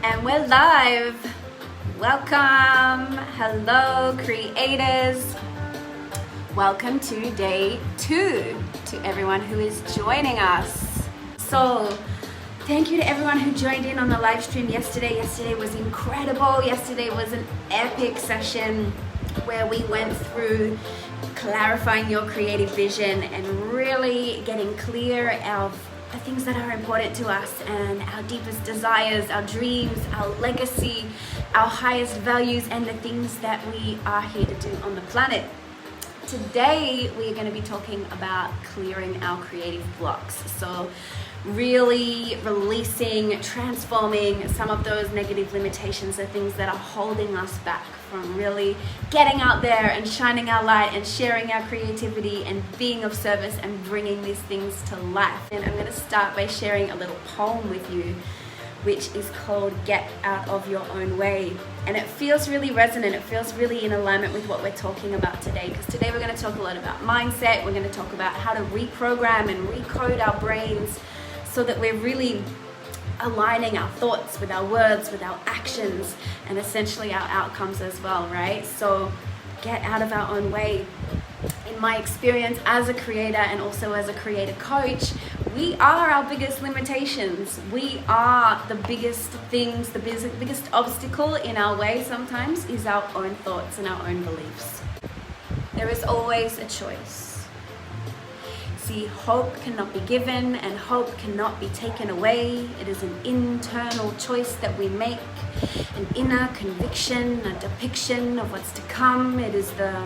And we're live. Welcome. Hello, creators. Welcome to day 2 to everyone who is joining us. So, thank you to everyone who joined in on the live stream yesterday. Yesterday was incredible. Yesterday was an epic session where we went through clarifying your creative vision and really getting clear of the things that are important to us and our deepest desires, our dreams, our legacy, our highest values, and the things that we are here to do on the planet. Today, we are going to be talking about clearing our creative blocks. So really releasing, transforming some of those negative limitations, the things that are holding us back from really getting out there and shining our light and sharing our creativity and being of service and bringing these things to life. And I'm going to start by sharing a little poem with you, which is called Get Out of Your Own Way. And it feels really resonant. It feels really in alignment with what we're talking about today. Because today we're going to talk a lot about mindset. We're going to talk about how to reprogram and recode our brains so that we're really aligning our thoughts with our words, with our actions, and essentially our outcomes as well, right? So get out of our own way. In my experience as a creator and also as a creator coach, we are our biggest limitations. We are the biggest things, the biggest obstacle in our way sometimes is our own thoughts and our own beliefs. There is always a choice. See, hope cannot be given and hope cannot be taken away. It is an internal choice that we make, an inner conviction, a depiction of what's to come. It is the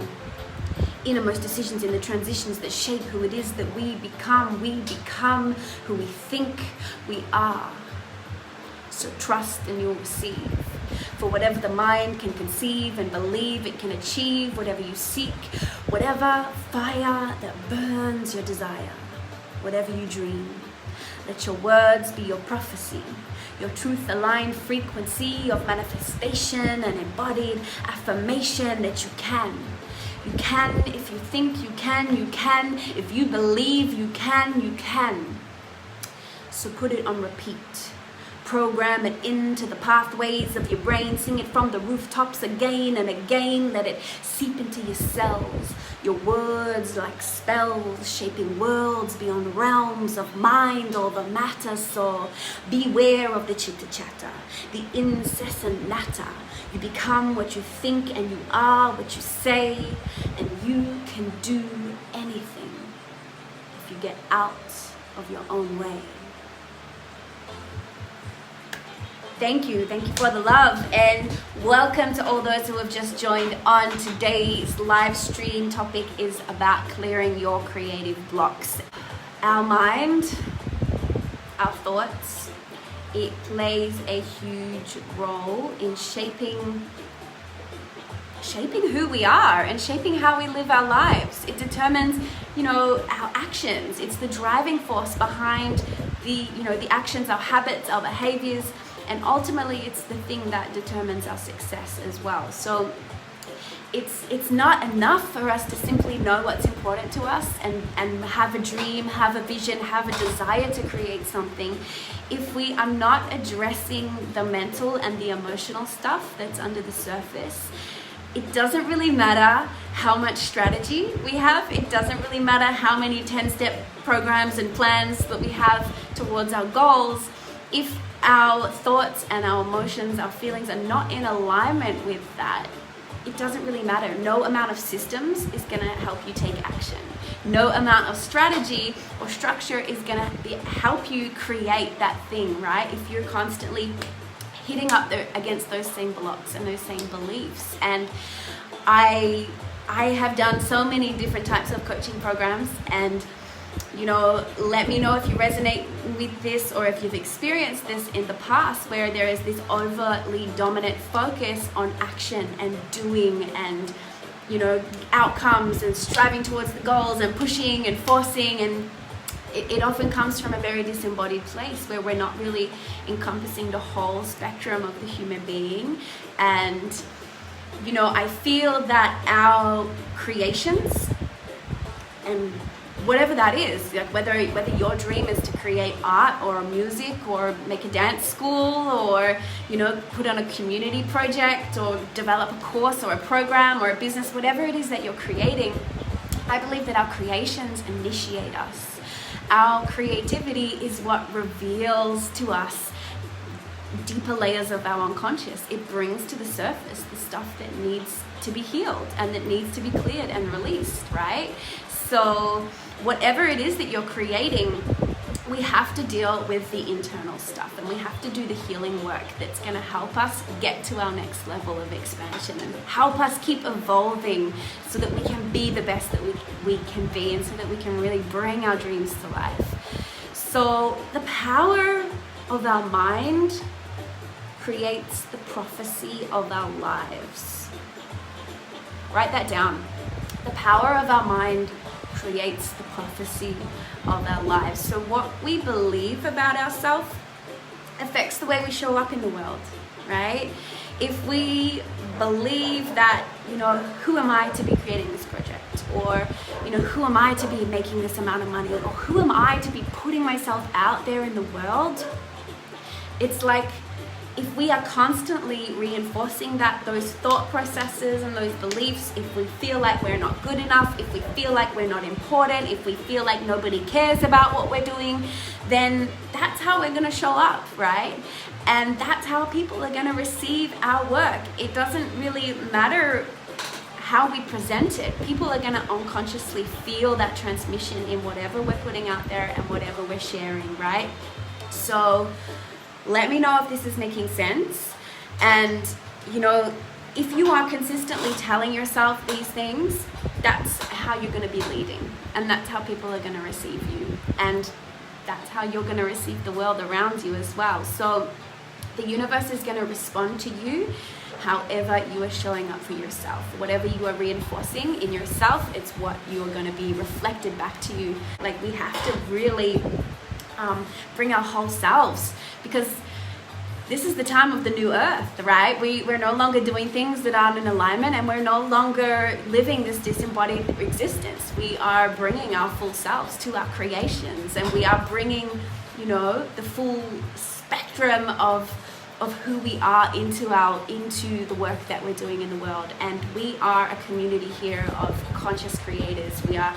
innermost decisions in the transitions that shape who it is that we become. We become who we think we are. So trust and you'll receive. For whatever the mind can conceive and believe it can achieve, whatever you seek, whatever fire that burns your desire, whatever you dream, let your words be your prophecy, your truth-aligned frequency of manifestation and embodied affirmation that you can. You can if you think you can, you can. If you believe you can, you can. So put it on repeat. Program it into the pathways of your brain. Sing it from the rooftops again and again. Let it seep into your cells. Your words like spells, shaping worlds beyond realms of mind over matter. So beware of the chitter-chatter, the incessant natter. You become what you think and you are what you say. And you can do anything if you get out of your own way. Thank you for the love, and welcome to all those who have just joined on. Today's live stream topic is about clearing your creative blocks. Our mind, our thoughts, it plays a huge role in shaping who we are and shaping how we live our lives. It determines, our actions. It's the driving force behind the actions, our habits, our behaviors. And ultimately, it's the thing that determines our success as well. So it's not enough for us to simply know what's important to us and have a dream, have a vision, have a desire to create something. If we are not addressing the mental and the emotional stuff that's under the surface, it doesn't really matter how much strategy we have. It doesn't really matter how many 10-step programs and plans that we have towards our goals. If our thoughts and our emotions, our feelings are not in alignment with that, it doesn't really matter. No amount of systems is going to help you take action. No amount of strategy or structure is going to help you create that thing, right? If you're constantly hitting up against those same blocks and those same beliefs. And I have done so many different types of coaching programs, and let me know if you resonate with this or if you've experienced this in the past, where there is this overtly dominant focus on action and doing and, outcomes and striving towards the goals and pushing and forcing. And it often comes from a very disembodied place where we're not really encompassing the whole spectrum of the human being. And, I feel that our creations and whatever that is, like whether your dream is to create art or music or make a dance school or, you know, put on a community project or develop a course or a program or a business, whatever it is that you're creating, I believe that our creations initiate us. Our creativity is what reveals to us deeper layers of our unconscious. It brings to the surface the stuff that needs to be healed and that needs to be cleared and released, right? So whatever it is that you're creating, we have to deal with the internal stuff, and we have to do the healing work that's going to help us get to our next level of expansion and help us keep evolving so that we can be the best that we can be, and so that we can really bring our dreams to life. So the power of our mind creates the prophecy of our lives. Write that down. The power of our mind creates the prophecy of our lives. So what we believe about ourselves affects the way we show up in the world, right? If we believe that, you know, who am I to be creating this project? Or, you know, who am I to be making this amount of money? Or who am I to be putting myself out there in the world? It's like, if we are constantly reinforcing those thought processes and those beliefs, if we feel like we're not good enough, if we feel like we're not important, if we feel like nobody cares about what we're doing, then that's how we're going to show up, right? And that's how people are going to receive our work. It doesn't really matter how we present it. People are going to unconsciously feel that transmission in whatever we're putting out there and whatever we're sharing, right? So let me know if this is making sense. And, you know, if you are consistently telling yourself these things, that's how you're going to be leading. And that's how people are going to receive you. And that's how you're going to receive the world around you as well. So the universe is going to respond to you however you are showing up for yourself. Whatever you are reinforcing in yourself, it's what you are going to be reflected back to you. Like, we have to really bring our whole selves, because this is the time of the new earth, right? We're no longer doing things that aren't in alignment, and we're no longer living this disembodied existence. We are bringing our full selves to our creations, and we are bringing, you know, the full spectrum of who we are into the work that we're doing in the world. And we are a community here of conscious creators. We are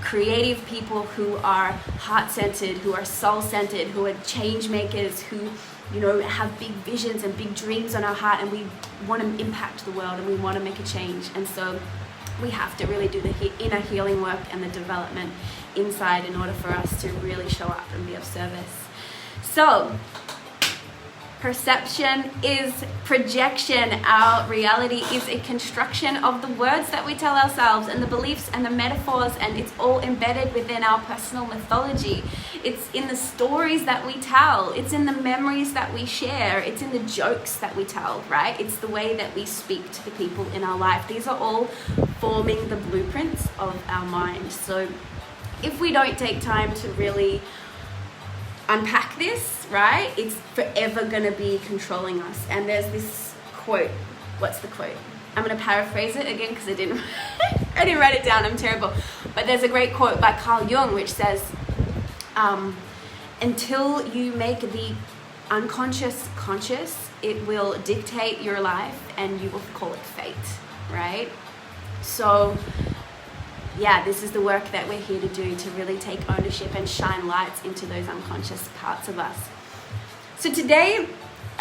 creative people who are heart-centered, who are soul-centered, who are change makers, who, you know, have big visions and big dreams on our heart, and we want to impact the world and we want to make a change. And so we have to really do the inner healing work and the development inside in order for us to really show up and be of service. So perception is projection. Our reality is a construction of the words that we tell ourselves and the beliefs and the metaphors, and it's all embedded within our personal mythology. It's in the stories that we tell. It's in the memories that we share. It's in the jokes that we tell, right? It's the way that we speak to the people in our life. These are all forming the blueprints of our mind. So if we don't take time to really unpack this, right, it's forever going to be controlling us. And there's this quote. What's the quote? I'm going to paraphrase it again because I didn't write it down. I'm terrible. But there's a great quote by Carl Jung which says, until you make the unconscious conscious, it will dictate your life and you will call it fate, right? So yeah, this is the work that we're here to do, to really take ownership and shine lights into those unconscious parts of us. So today,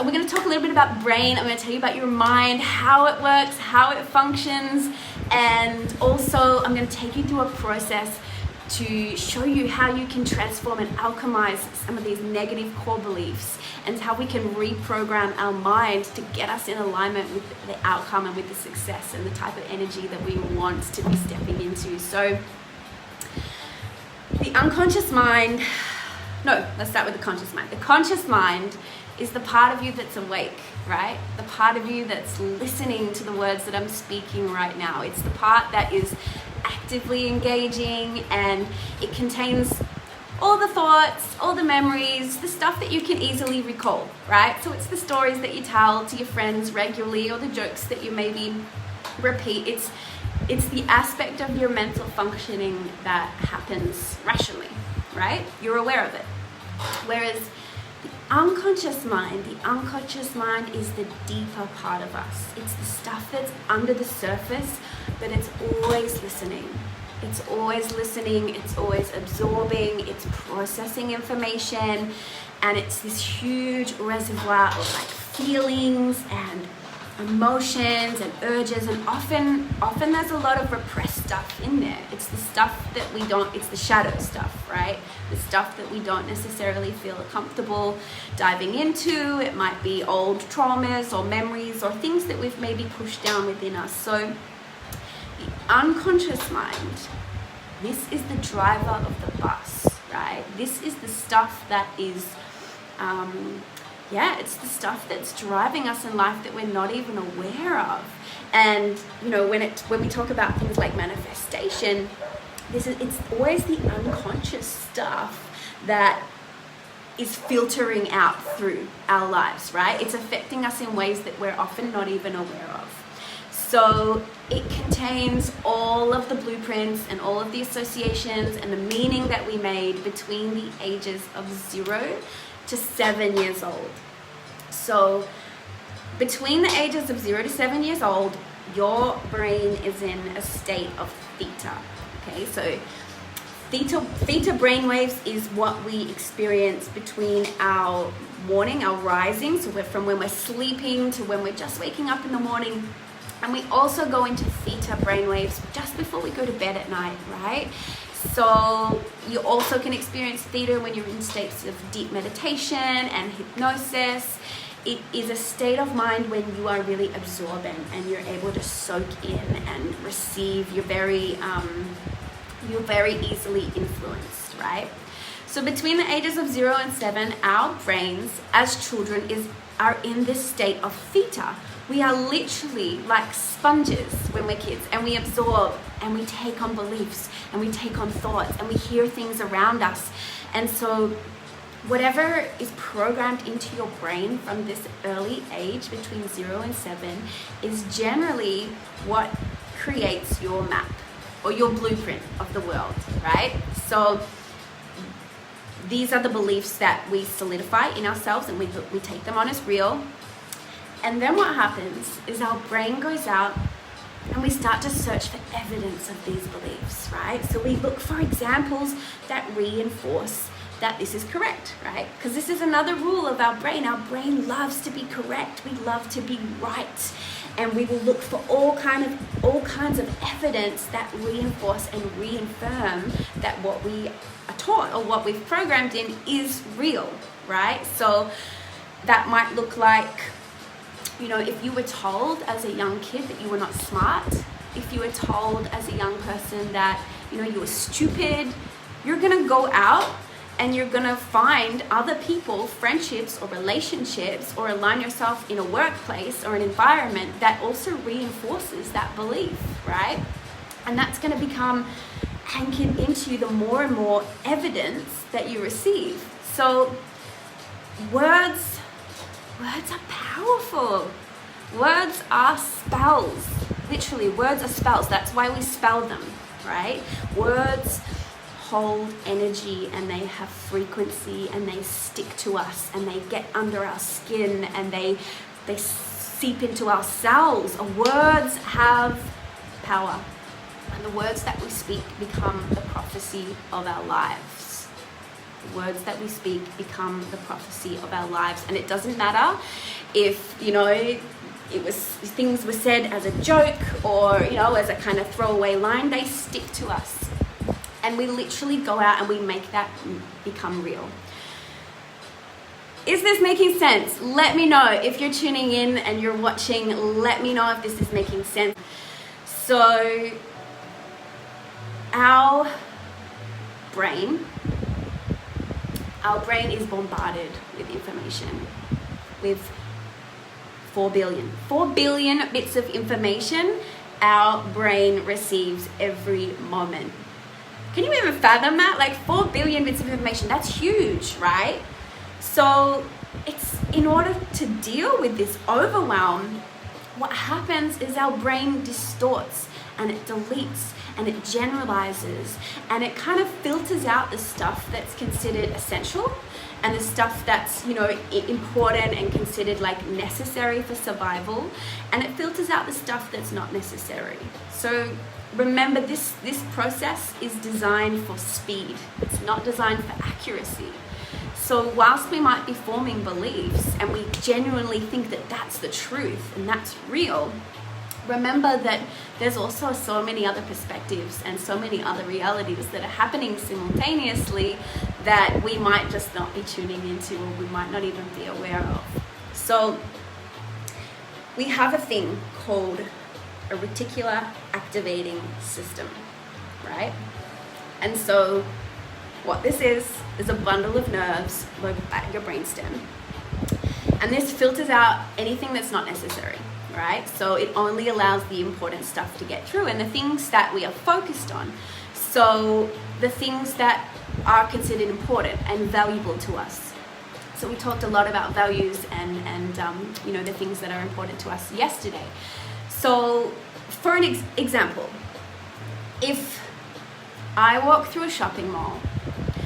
we're going to talk a little bit about brain. I'm going to tell you about your mind, how it works, how it functions, and also I'm going to take you through a process to show you how you can transform and alchemize some of these negative core beliefs, and how we can reprogram our mind to get us in alignment with the outcome and with the success and the type of energy that we want to be stepping into. So the unconscious mind, no, let's start with the conscious mind. The conscious mind is the part of you that's awake, right? The part of you that's listening to the words that I'm speaking right now. It's the part that is actively engaging, and it contains all the thoughts, all the memories, the stuff that you can easily recall, right? So it's the stories that you tell to your friends regularly, or the jokes that you maybe repeat. It's the aspect of your mental functioning that happens rationally, right? You're aware of it. Whereas the unconscious mind is the deeper part of us. It's the stuff that's under the surface, but it's always listening. It's always listening, it's always absorbing, it's processing information, and it's this huge reservoir of like feelings and emotions and urges, and often there's a lot of repressed stuff in there. It's the stuff that it's the shadow stuff, right? The stuff that we don't necessarily feel comfortable diving into. It might be old traumas or memories or things that we've maybe pushed down within us. So the unconscious mind, this is the driver of the bus, right? This is the stuff that is it's the stuff that's driving us in life that we're not even aware of. And when we talk about things like manifestation, it's always the unconscious stuff that is filtering out through our lives, right? It's affecting us in ways that we're often not even aware of. So it contains all of the blueprints and all of the associations and the meaning that we made between the ages of 0 to 7 years old. So between the ages of 0 to 7 years old, your brain is in a state of theta. Okay, so theta brainwaves is what we experience between our morning, our rising, so from when we're sleeping to when we're just waking up in the morning. And we also go into theta brainwaves just before we go to bed at night, right? So you also can experience theta when you're in states of deep meditation and hypnosis. It is a state of mind when you are really absorbent and you're able to soak in and receive. You're very easily influenced, right? So between the ages of 0 and 7, our brains as children are in this state of theta. We are literally like sponges when we're kids, and we absorb and we take on beliefs and we take on thoughts and we hear things around us. And so whatever is programmed into your brain from this early age between 0 and 7 is generally what creates your map or your blueprint of the world, right? So these are the beliefs that we solidify in ourselves and we take them on as real. And then what happens is our brain goes out and we start to search for evidence of these beliefs, right? So we look for examples that reinforce that this is correct, right? Because this is another rule of our brain. Our brain loves to be correct. We love to be right. And we will look for all kinds of evidence that reinforce and reaffirm that what we are taught or what we've programmed in is real, right? So that might look like, if you were told as a young kid that you were not smart, if you were told as a young person that, you were stupid, you're going to go out and you're going to find other people, friendships or relationships, or align yourself in a workplace or an environment that also reinforces that belief, right? And that's going to become anchored into you the more and more evidence that you receive. So words are powerful. Words are spells. Literally, words are spells. That's why we spell them, right? Words hold energy and they have frequency and they stick to us and they get under our skin and they seep into our cells. Words have power, and the words that we speak become the prophecy of our lives. The words that we speak become the prophecy of our lives. And it doesn't matter if things were said as a joke or as a kind of throwaway line. They stick to us. And we literally go out and we make that become real. Is this making sense? Let me know if you're tuning in and you're watching. Let me know if this is making sense. So our brain is bombarded with information, with 4 billion bits of information our brain receives every moment. Can you even fathom that? Like 4 billion bits of information, that's huge, right? So it's in order to deal with this overwhelm, what happens is our brain distorts and it deletes and it generalizes and it kind of filters out the stuff that's considered essential and the stuff that's, you know, important and considered like necessary for survival, and it filters out the stuff that's not necessary. So remember, this process is designed for speed. It's not designed for accuracy. So whilst we might be forming beliefs and we genuinely think that that's the truth and that's real, remember that there's also so many other perspectives and so many other realities that are happening simultaneously that we might just not be tuning into, or we might not even be aware of. So we have a thing called a reticular activating system, right? And so what this is a bundle of nerves located at your brainstem. And this filters out anything that's not necessary, right? So it only allows the important stuff to get through and the things that we are focused on. So the things that are considered important and valuable to us. So we talked a lot about values and you know, the things that are important to us yesterday. So for an example, if I walk through a shopping mall,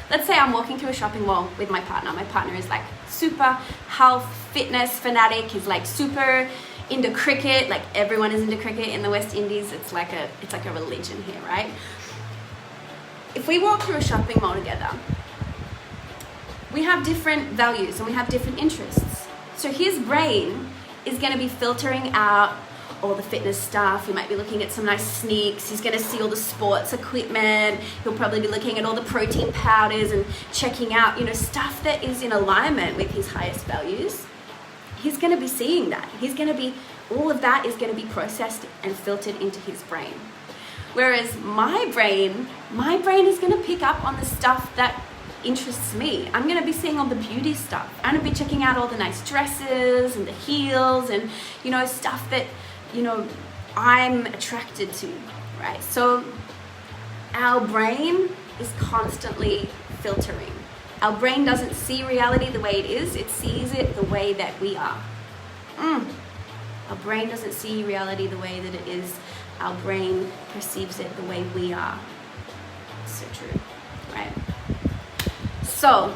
let's say I'm walking through a shopping mall with my partner. My partner is like super health, fitness fanatic. He's like super into cricket. Like everyone is into cricket in the West Indies. It's like a religion here, right? If we walk through a shopping mall together, we have different values and we have different interests. So his brain is going to be filtering out all the fitness stuff. He might be looking at some nice sneaks. He's going to see all the sports equipment. He'll probably be looking at all the protein powders and checking out, you know, stuff that is in alignment with his highest values. He's going to be seeing that. All of that is going to be processed and filtered into his brain. Whereas my brain is going to pick up on the stuff that interests me. I'm going to be seeing all the beauty stuff. I'm going to be checking out all the nice dresses and the heels and, you know, stuff that, you know, I'm attracted to, right? So our brain is constantly filtering. Our brain doesn't see reality the way it is. It sees it the way that we are. Our brain doesn't see reality the way that it is. Our brain perceives it the way we are. So true, right? So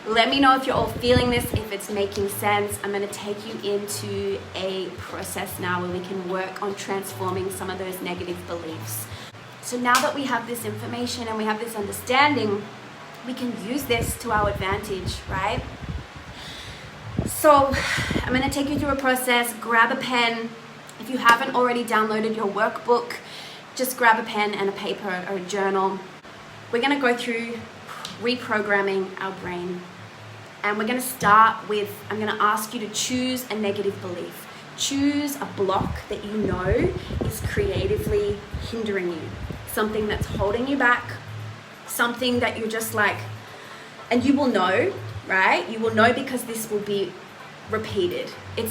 let me know if you're all feeling this, if it's making sense. I'm going to take you into a process now where we can work on transforming some of those negative beliefs. So now that we have this information and we have this understanding, we can use this to our advantage, right? So I'm going to take you through a process. Grab a pen. If you haven't already downloaded your workbook, just grab a pen and a paper or a journal. We're going to go through reprogramming our brain. And we're going to start with, I'm going to ask you to choose a negative belief. Choose a block that you know is creatively hindering you. Something that's holding you back. Something that you're just like, and you will know, right? You will know because this will be repeated. It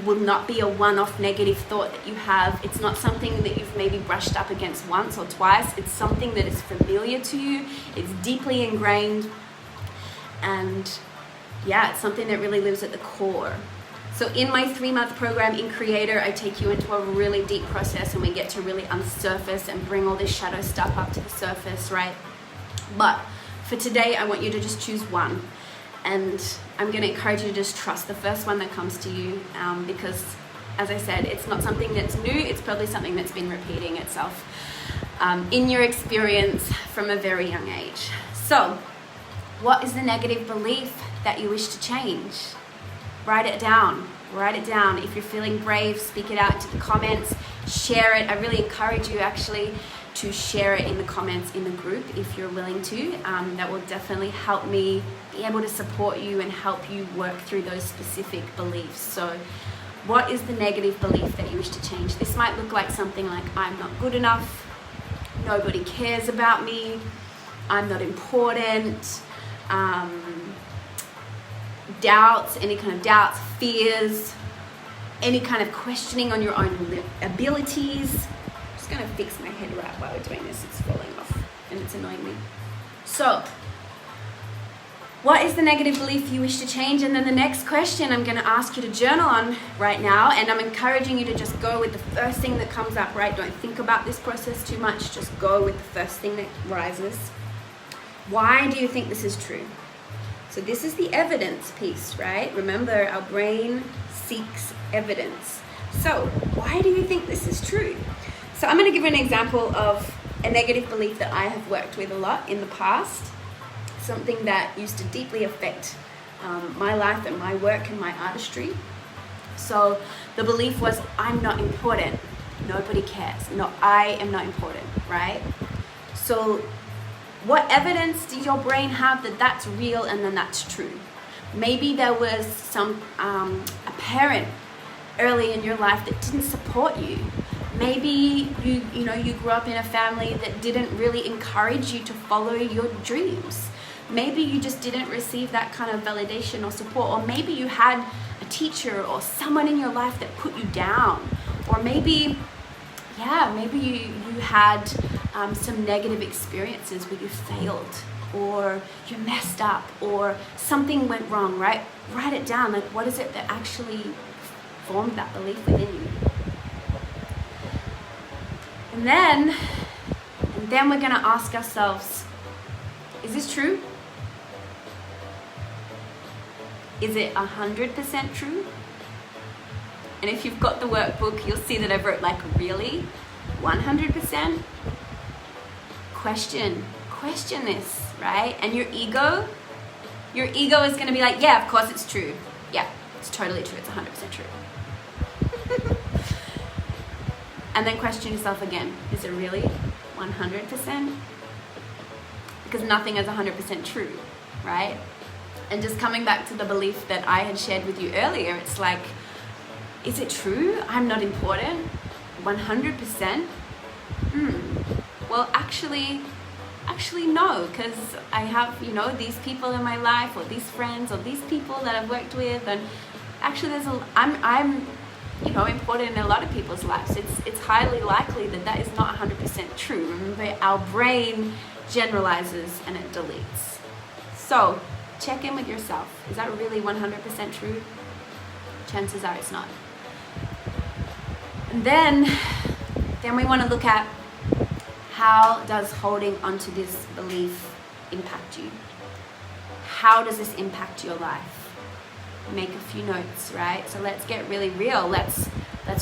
will not be a one-off negative thought that you have. It's not something that you've maybe brushed up against once or twice. It's something that is familiar to you. It's deeply ingrained. And yeah, it's something that really lives at the core. So in my 3-month program in Creator, I take you into a really deep process and we get to really unsurface and bring all this shadow stuff up to the surface, right? But for today, I want you to just choose one. And I'm going to encourage you to just trust the first one that comes to you because, as I said, it's not something that's new. It's probably something that's been repeating itself in your experience from a very young age. So what is the negative belief that you wish to change? Write it down. Write it down. If you're feeling brave, speak it out into the comments. Share it. I really encourage you actually to share it in the comments in the group if you're willing to. That will definitely help me be able to support you and help you work through those specific beliefs. So what is the negative belief that you wish to change? This might look like something like, I'm not good enough, nobody cares about me, I'm not important, doubts, any kind of doubts, fears, any kind of questioning on your own abilities. I'm just going to fix my head wrap while we're doing this. It's falling off and it's annoying me. So What is the negative belief you wish to change? And then the next question I'm going to ask you to journal on right now, and I'm encouraging you to just go with the first thing that comes up, right? Don't think about this process too much. Just go with the first thing that rises. Why do you think this is true? So this is the evidence piece, right? Remember, our brain seeks evidence. So why do you think this is true? So I'm going to give you an example of a negative belief that I have worked with a lot in the past. Something that used to deeply affect my life and my work and my artistry. So the belief was, I'm not important. Nobody cares. No, I am not important, right? So what evidence do your brain have that that's real and then that's true? Maybe there was a parent early in your life that didn't support you. Maybe you grew up in a family that didn't really encourage you to follow your dreams. Maybe you just didn't receive that kind of validation or support, or maybe you had a teacher or someone in your life that put you down, or maybe you had some negative experiences where you failed or you messed up or something went wrong, right? Write it down. Like, what is it that actually formed that belief within you? And then we're going to ask ourselves, is this true? Is it 100% true? And if you've got the workbook, you'll see that I wrote like, really? 100%? Question this, right? And your ego is going to be like, yeah, of course it's true. Yeah, it's totally true. It's 100% true. And then question yourself again. Is it really 100%? Because nothing is 100% true, right? And just coming back to the belief that I had shared with you earlier, it's like, is it true? I'm not important? 100%? Well, actually no, because I have, these people in my life, or these friends, or these people that I've worked with, and actually I'm important in a lot of people's lives. It's highly likely that is not 100% true. Remember, our brain generalizes and it deletes. So check in with yourself. Is that really 100% true? Chances are it's not. And then we want to look at, how does holding onto this belief impact you? How does this impact your life? Make a few notes, right? So let's get really real. Let's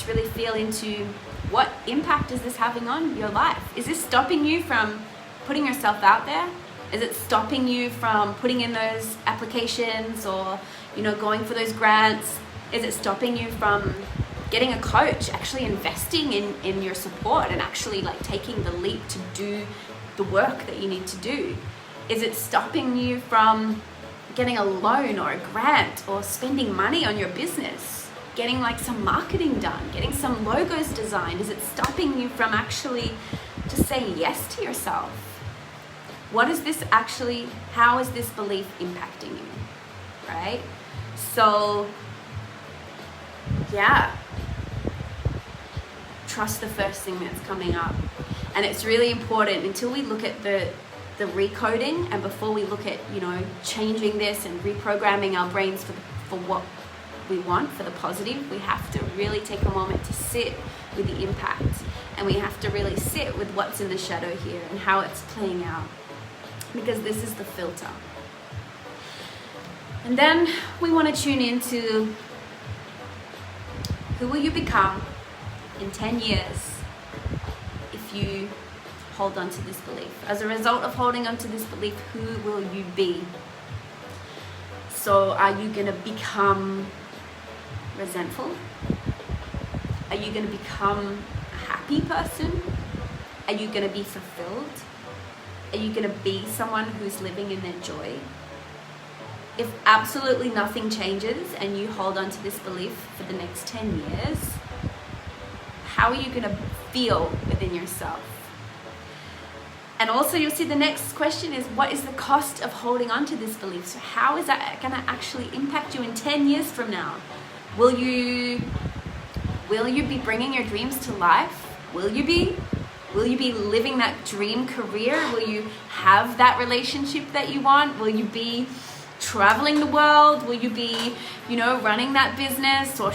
really feel into, what impact is this having on your life? Is this stopping you from putting yourself out there? Is it stopping you from putting in those applications or, going for those grants? Is it stopping you from getting a coach, actually investing in your support and actually like taking the leap to do the work that you need to do? Is it stopping you from getting a loan or a grant or spending money on your business? Getting like some marketing done, getting some logos designed? Is it stopping you from actually just saying yes to yourself? How is this belief impacting you, right? So, yeah, trust the first thing that's coming up. And it's really important, until we look at the recoding, and before we look at, changing this and reprogramming our brains for what we want, for the positive, we have to really take a moment to sit with the impact. And we have to really sit with what's in the shadow here and how it's playing out. Because this is the filter. And then we want to tune into, who will you become in 10 years if you hold on to this belief? As a result of holding on to this belief, who will you be? So are you going to become resentful? Are you going to become a happy person? Are you going to be fulfilled? Are you going to be someone who's living in their joy? If absolutely nothing changes and you hold on to this belief for the next 10 years, how are you going to feel within yourself? And also you'll see the next question is, what is the cost of holding on to this belief? So how is that going to actually impact you in 10 years from now? Will you be bringing your dreams to life? Will you be living that dream career? Will you have that relationship that you want? Will you be traveling the world? Will you be, running that business, or,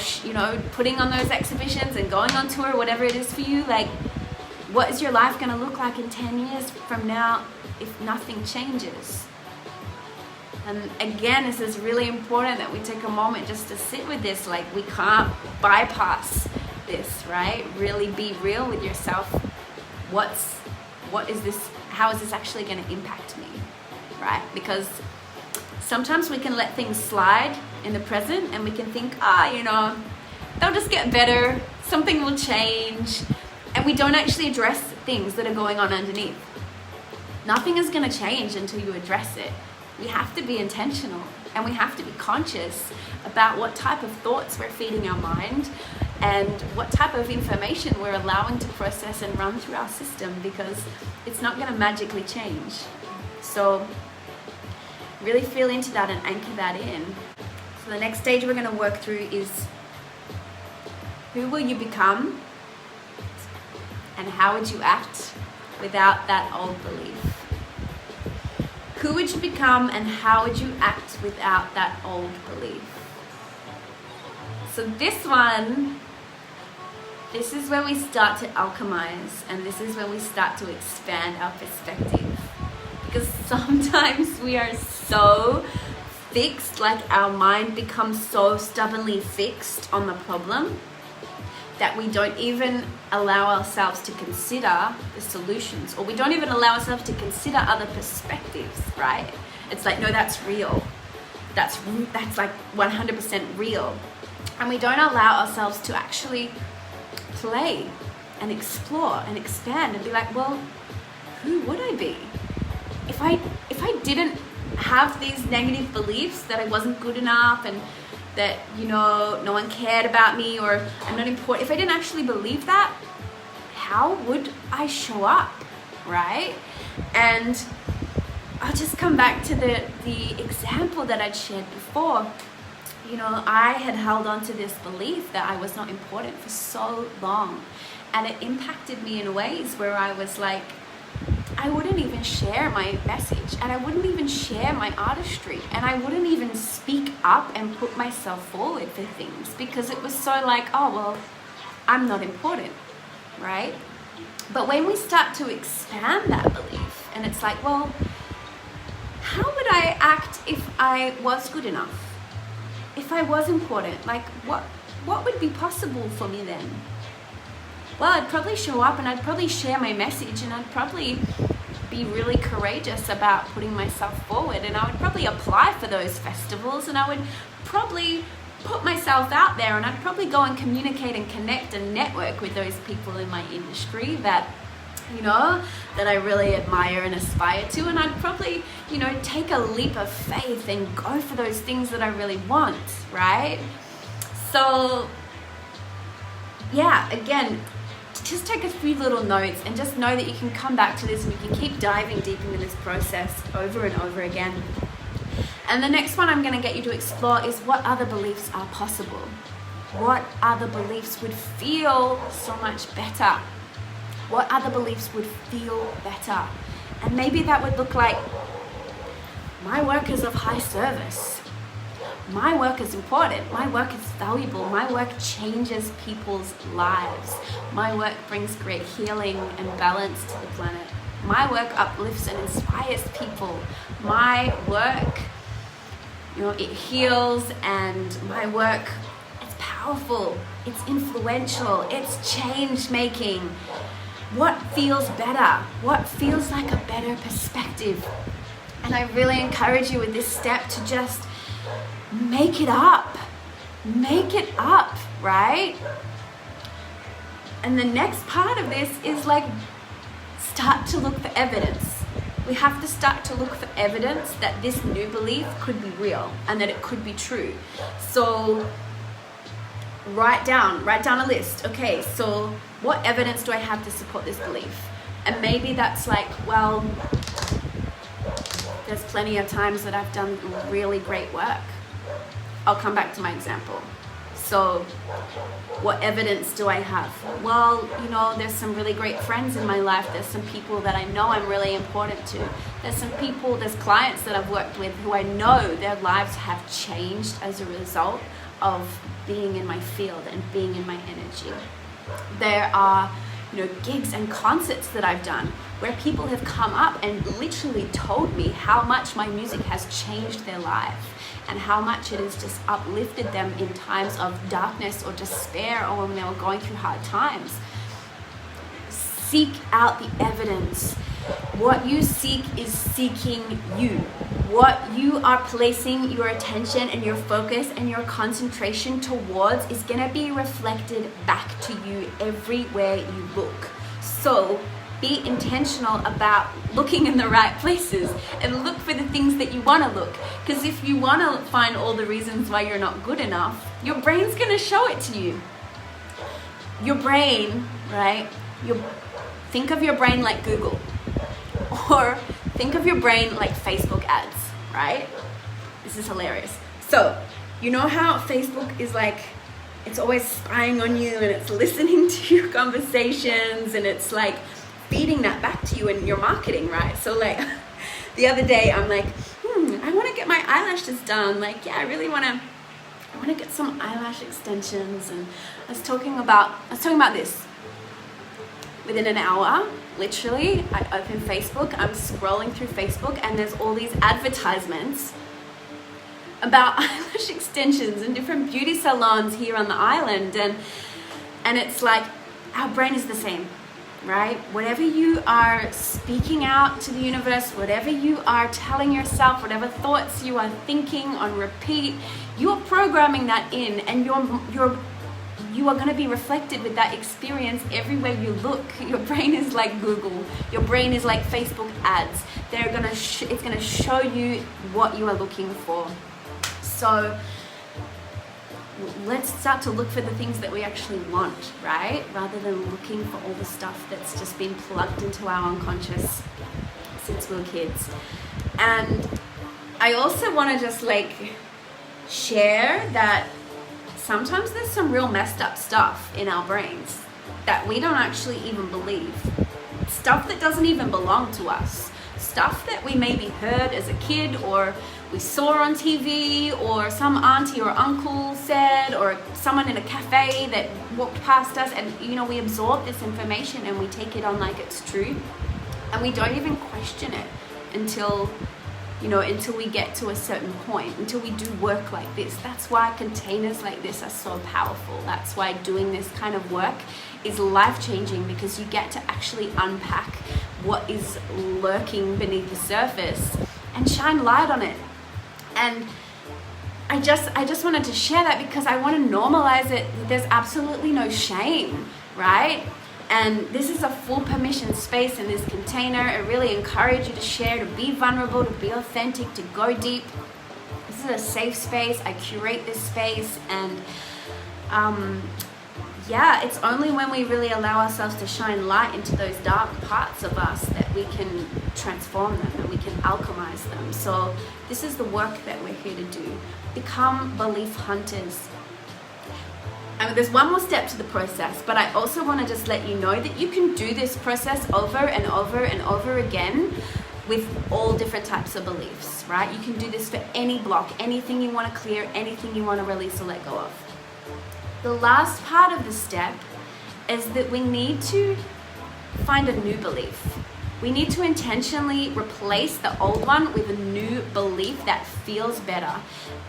putting on those exhibitions and going on tour, whatever it is for you? Like, what is your life going to look like in 10 years from now if nothing changes? And again, this is really important that we take a moment just to sit with this. Like, we can't bypass this, right? Really be real with yourself. How is this actually going to impact me, right? Because sometimes we can let things slide in the present, and we can think, they'll just get better, something will change, and we don't actually address things that are going on underneath. Nothing is going to change until you address it. We have to be intentional, and we have to be conscious about what type of thoughts we're feeding our mind and what type of information we're allowing to process and run through our system, because it's not going to magically change. So really feel into that and anchor that in. So the next stage we're going to work through is, who will you become and how would you act without that old belief? Who would you become and how would you act without that old belief? So this is where we start to alchemize, and this is when we start to expand our perspective. Because sometimes we are so fixed, like our mind becomes so stubbornly fixed on the problem, that we don't even allow ourselves to consider the solutions, or we don't even allow ourselves to consider other perspectives, right? It's like, no, that's real. That's like 100% real. And we don't allow ourselves to actually play and explore and expand and be like, well, who would I be? If I didn't have these negative beliefs that I wasn't good enough, and that, no one cared about me, or I'm not important, if I didn't actually believe that, how would I show up, right? And I'll just come back to the example that I'd shared before. I had held on to this belief that I was not important for so long, and it impacted me in ways where I was like, I wouldn't even share my message, and I wouldn't even share my artistry, and I wouldn't even speak up and put myself forward for things, because it was so like, oh, well, I'm not important, right? But when we start to expand that belief, and it's like, well, how would I act if I was good enough? If I was important, like what would be possible for me then? Well, I'd probably show up, and I'd probably share my message, and I'd probably be really courageous about putting myself forward, and I would probably apply for those festivals, and I would probably put myself out there, and I'd probably go and communicate and connect and network with those people in my industry that I really admire and aspire to, and I'd probably, take a leap of faith and go for those things that I really want, right? So yeah, again, just take a few little notes, and just know that you can come back to this, and you can keep diving deep into this process over and over again. And the next one I'm going to get you to explore is, what other beliefs are possible? What other beliefs would feel so much better? What other beliefs would feel better? And maybe that would look like, my work is of high service. My work is important. My work is valuable. My work changes people's lives. My work brings great healing and balance to the planet. My work uplifts and inspires people. My work, it heals, and my work, it's powerful. It's influential. It's change making. What feels better? What feels like a better perspective? And I really encourage you with this step to just make it up, right? And the next part of this is like, start to look for evidence. We have to start to look for evidence that this new belief could be real and that it could be true. So write down a list. Okay, so what evidence do I have to support this belief? And maybe that's like, well, there's plenty of times that I've done really great work. I'll come back to my example. So what evidence do I have? Well, you know, there's some really great friends in my life. There's some people that I know I'm really important to. There's some people, there's clients that I've worked with who I know their lives have changed as a result of being in my field and being in my energy. There are, you know, gigs and concerts that I've done where people have come up and literally told me how much my music has changed their life and how much it has just uplifted them in times of darkness or despair or when they were going through hard times. Seek out the evidence. What you seek is seeking you. What you are placing your attention and your focus and your concentration towards is going to be reflected back to you everywhere you look. So be intentional about looking in the right places and look for the things that you want to look. Because if you want to find all the reasons why you're not good enough, your brain's going to show it to you. Your brain, right? Think of your brain like Google. Or think of your brain like Facebook ads, right? This is hilarious. So, you know how Facebook is like, it's always spying on you and it's listening to your conversations and it's like feeding that back to you in your marketing, right? So like the other day I'm like, I want to get my eyelashes done. Like, yeah, I want to get some eyelash extensions. And I was talking about this. Within an hour, literally, I open Facebook, I'm scrolling through Facebook, and there's all these advertisements about eyelash extensions and different beauty salons here on the island. And it's like, our brain is the same, right? Whatever you are speaking out to the universe, whatever you are telling yourself, whatever thoughts you are thinking on repeat, you are programming that in, and you are going to be reflected with that experience everywhere you look. Your brain is like Google. Your brain is like Facebook ads. It's going to show you what you are looking for. So let's start to look for the things that we actually want, right? Rather than looking for all the stuff that's just been plugged into our unconscious since we were kids. And I also want to just like share that sometimes there's some real messed up stuff in our brains that we don't actually even believe. Stuff that doesn't even belong to us. Stuff that we maybe heard as a kid, or we saw on TV, or some auntie or uncle said, or someone in a cafe that walked past us, and you know, we absorb this information and we take it on like it's true, and we don't even question it until we get to a certain point, until we do work like this. That's why containers like this are so powerful. That's why doing this kind of work is life-changing, because you get to actually unpack what is lurking beneath the surface and shine light on it. And I just wanted to share that because I want to normalize it. There's absolutely no shame, right? And this is a full permission space in this container. I really encourage you to share, to be vulnerable, to be authentic, to go deep. This is a safe space. I curate this space, and it's only when we really allow ourselves to shine light into those dark parts of us that we can transform them and we can alchemize them. So this is the work that we're here to do. Become belief hunters. There's one more step to the process, but I also want to just let you know that you can do this process over and over and over again with all different types of beliefs, right? You can do this for any block, anything you want to clear, anything you want to release or let go of. The last part of the step is that we need to find a new belief. We need to intentionally replace the old one with a new belief that feels better.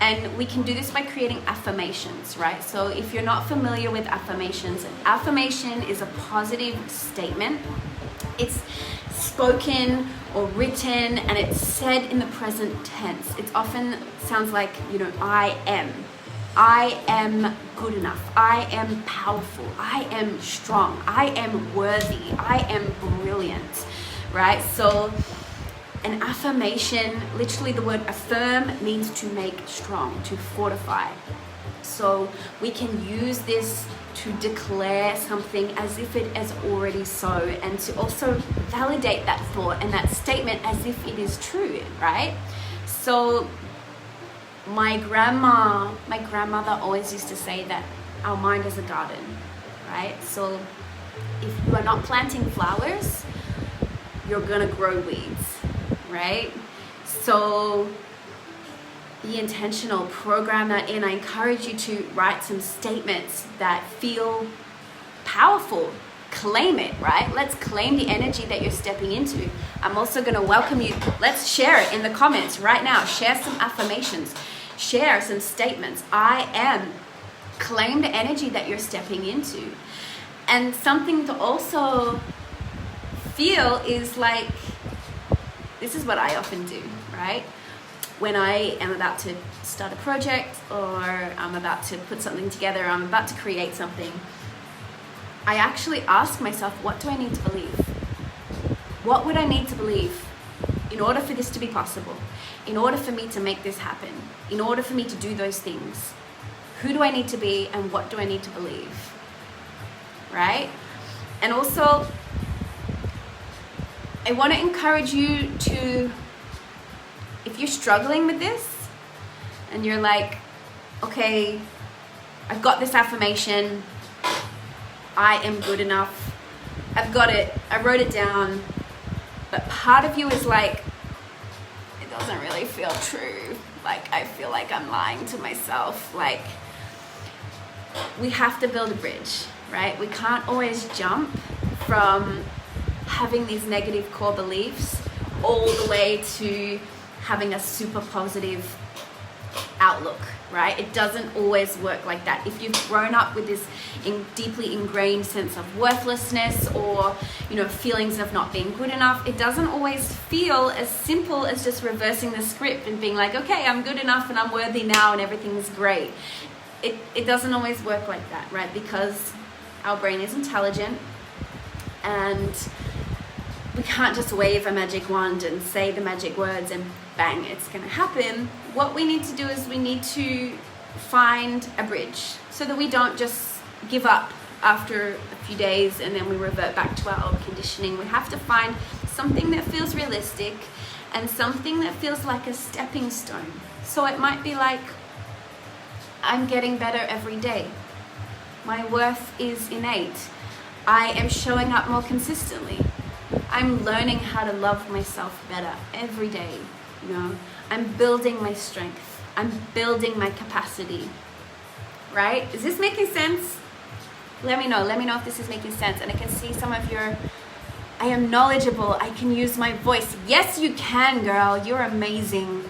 And we can do this by creating affirmations, right? So if you're not familiar with affirmations, an affirmation is a positive statement. It's spoken or written and it's said in the present tense. It often sounds like, I am good enough. I am powerful. I am strong. I am worthy. I am brilliant. Right? So an affirmation, literally the word affirm means to make strong, to fortify. So we can use this to declare something as if it is already so, and to also validate that thought and that statement as if it is true, right? So my grandmother always used to say that our mind is a garden, right? So if you are not planting flowers, you're gonna grow weeds, right? So be intentional, program that in. I encourage you to write some statements that feel powerful. Claim it, right? Let's claim the energy that you're stepping into. I'm also going to welcome you. Let's share it in the comments right now. Share some affirmations. Share some statements. I am. Claim the energy that you're stepping into. And something to also feel is like, this is what I often do, right? When I am about to start a project, or I'm about to put something together, I'm about to create something, I actually ask myself, what do I need to believe? What would I need to believe in order for this to be possible? In order for me to make this happen? In order for me to do those things? Who do I need to be, and what do I need to believe? Right? And also, I want to encourage you to, if you're struggling with this and you're like, okay, I've got this affirmation, I am good enough, I've got it, I wrote it down, but part of you is like, it doesn't really feel true. Like, I feel like I'm lying to myself. Like, we have to build a bridge, right? We can't always jump from having these negative core beliefs all the way to having a super positive outlook, right? It doesn't always work like that. If you've grown up with this deeply ingrained sense of worthlessness, or feelings of not being good enough, it doesn't always feel as simple as just reversing the script and being like, okay, I'm good enough and I'm worthy now and everything's great. It doesn't always work like that, right? Because our brain is intelligent, and we can't just wave a magic wand and say the magic words and bang, it's going to happen. What we need to do is we need to find a bridge so that we don't just give up after a few days and then we revert back to our old conditioning. We have to find something that feels realistic and something that feels like a stepping stone. So it might be like, I'm getting better every day. My worth is innate. I am showing up more consistently. I'm learning how to love myself better every day. I'm building my strength. I'm building my capacity. Right? Is this making sense? Let me know if this is making sense. And I can see some of your, I am knowledgeable. I can use my voice. Yes, you can, girl. You're amazing.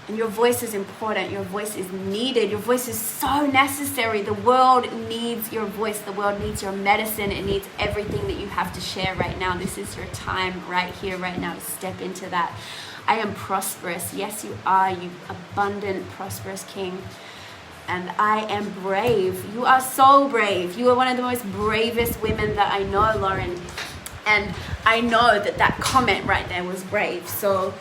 And your voice is important. Your voice is needed. Your voice is so necessary. The world needs your voice. The world needs your medicine. It needs everything that you have to share right now. This is your time right here, right now, to step into that. I am prosperous. Yes, you are, you abundant, prosperous king. And I am brave. You are so brave. You are one of the most bravest women that I know, Lauren. And I know that comment right there was brave. So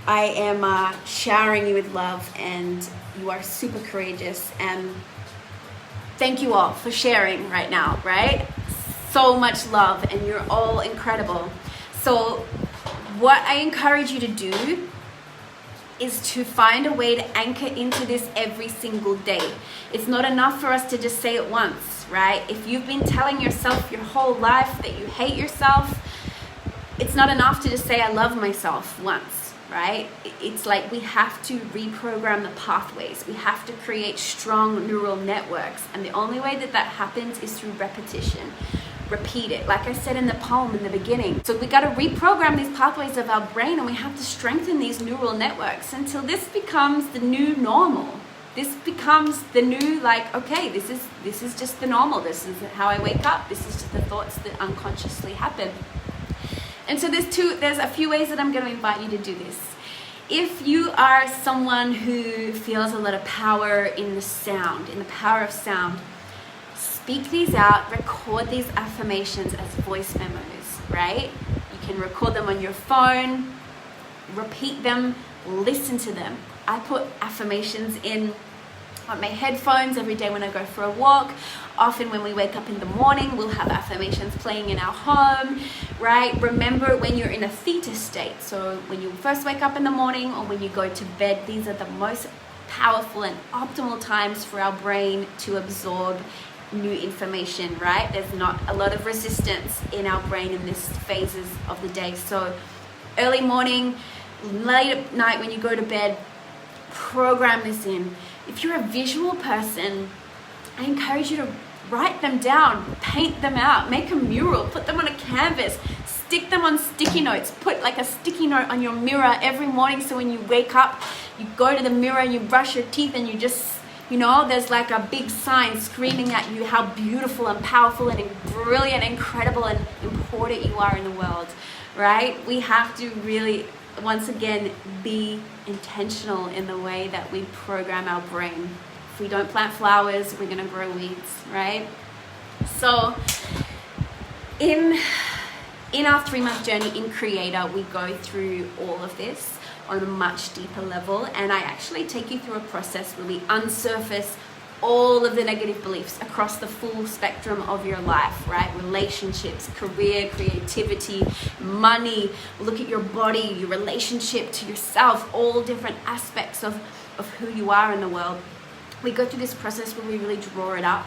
I am showering you with love, and you are super courageous. And thank you all for sharing right now, right? So much love, and you're all incredible. So what I encourage you to do is to find a way to anchor into this every single day. It's not enough for us to just say it once, right? If you've been telling yourself your whole life that you hate yourself, it's not enough to just say I love myself once, right? It's like we have to reprogram the pathways. We have to create strong neural networks. And the only way that happens is through repetition. Repeat it, like I said in the poem in the beginning. So we got to reprogram these pathways of our brain, and we have to strengthen these neural networks until this becomes the new normal. This becomes the new, like, okay, this is just the normal. This is how I wake up. This is just the thoughts that unconsciously happen. And so there's a few ways that I'm going to invite you to do this. If you are someone who feels a lot of power in the power of sound, speak these out, record these affirmations as voice memos, right? You can record them on your phone, repeat them, listen to them. I put affirmations in on my headphones every day when I go for a walk. Often when we wake up in the morning, we'll have affirmations playing in our home, right? Remember when you're in a theta state, so when you first wake up in the morning or when you go to bed, these are the most powerful and optimal times for our brain to absorb new information, right? There's not a lot of resistance in our brain in these phases of the day. So early morning, late at night when you go to bed, program this in. If you're a visual person, I encourage you to write them down, paint them out, make a mural, put them on a canvas, stick them on sticky notes, put like a sticky note on your mirror every morning, so when you wake up, you go to the mirror, you brush your teeth, and you just, you know, there's like a big sign screaming at you how beautiful and powerful and brilliant, incredible and important you are in the world, right? We have to really, once again, be intentional in the way that we program our brain. If we don't plant flowers, we're gonna grow weeds, right? So in our 3-month journey in Creator, we go through all of this on a much deeper level, and I actually take you through a process where we unsurface all of the negative beliefs across the full spectrum of your life, right? Relationships, career, creativity, money, look at your body, your relationship to yourself, all different aspects of who you are in the world. We go through this process where we really draw it up.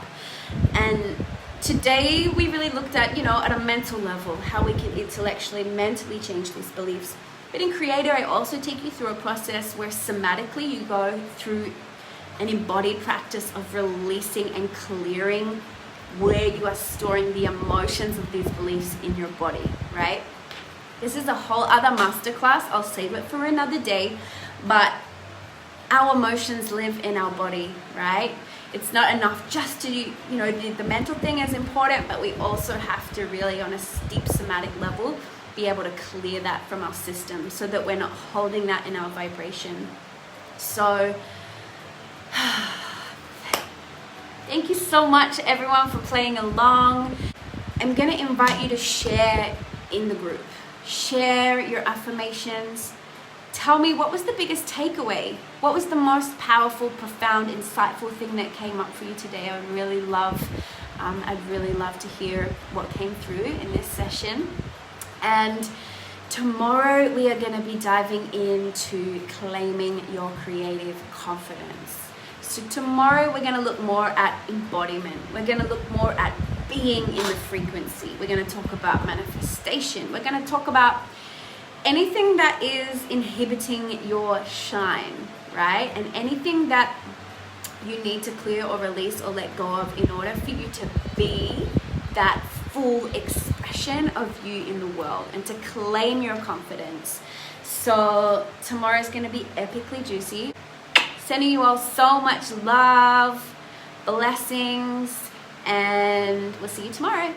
And today we really looked at, you know, at a mental level, how we can intellectually, mentally change these beliefs. But in Creator, I also take you through a process where somatically you go through an embodied practice of releasing and clearing where you are storing the emotions of these beliefs in your body, right? This is a whole other masterclass. I'll save it for another day, but our emotions live in our body, right? It's not enough just to, you know, the mental thing is important, but we also have to really, on a deep somatic level, be able to clear that from our system so that we're not holding that in our vibration. So thank you so much, everyone, for playing along. I'm going to invite you to share in the group. Share your affirmations. Tell me, what was the biggest takeaway? What was the most powerful, profound, insightful thing that came up for you today? I'd really love to hear what came through in this session. And tomorrow we are going to be diving into claiming your creative confidence. So tomorrow we're going to look more at embodiment. We're going to look more at being in the frequency. We're going to talk about manifestation. We're going to talk about anything that is inhibiting your shine, right? And anything that you need to clear or release or let go of in order for you to be that full expression of you in the world and to claim your confidence. So tomorrow is going to be epically juicy. Sending you all so much love, blessings, and we'll see you tomorrow.